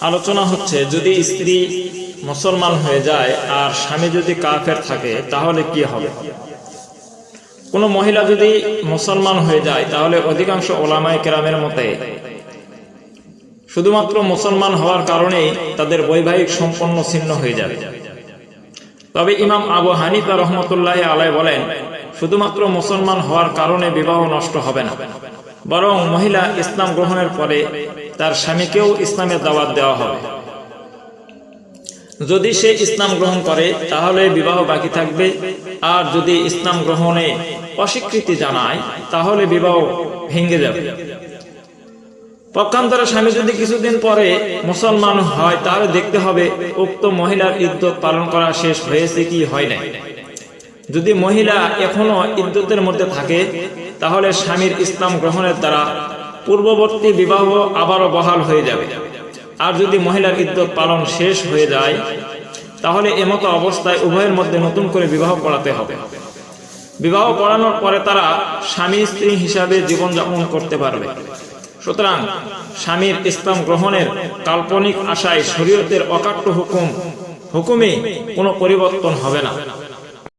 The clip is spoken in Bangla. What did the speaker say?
আলোচনা হচ্ছে, যদি স্ত্রী মুসলমান হয়ে যায় আর স্বামী যদি কাফের থাকে তাহলে কি হবে। কোনো মহিলা যদি মুসলমান হয়ে যায় তাহলে অধিকাংশ ওলামায়ে কেরামের মতে শুধুমাত্র মুসলমান হওয়ার কারণেই তাদের বৈবাহিক সম্পন্ন ছিন্ন হয়ে যাবে। তবে ইমাম আবু হানিফা রহমতুল্লাহ আলাইহি বলেন, শুধুমাত্র মুসলমান হওয়ার কারণে বিবাহ নষ্ট হবে না, বরং মহিলা ইসলাম গ্রহণের পরে তার স্বামীকেও ইসলামের দাওয়াত দেওয়া হবে। যদি সে ইসলাম গ্রহণ করে তাহলে বিবাহ বাকি থাকবে, আর যদি ইসলাম গ্রহণে অস্বীকৃতি জানায় তাহলে বিবাহ ভেঙে যাবে। পক্ষান্তরে স্বামী যদি কিছুদিন পরে মুসলমান হয় তাহলে দেখতে হবে উক্ত মহিলার ইদ্যত পালন করা শেষ হয়েছে কি হয় নাই। যদি মহিলা এখনো ইদ্যতের মধ্যে থাকে তাহলে স্বামীর ইসলাম গ্রহণের দ্বারা পূর্ববর্তী বিবাহ আবারও বহাল হয়ে যাবে। আর যদি মহিলার ইদ্যত পালন শেষ হয়ে যায় তাহলে এমতো অবস্থায় উভয়ের মধ্যে নতুন করে বিবাহ পড়াতে হবে। বিবাহ পড়ানোর পরে তারা স্বামী স্ত্রী হিসাবে জীবনযাপন করতে পারবে। সুতরাং স্বামীর ইসলাম গ্রহণের কাল্পনিক আশায় শরীয়তের অকাট্য হুকুমে কোনো পরিবর্তন হবে না।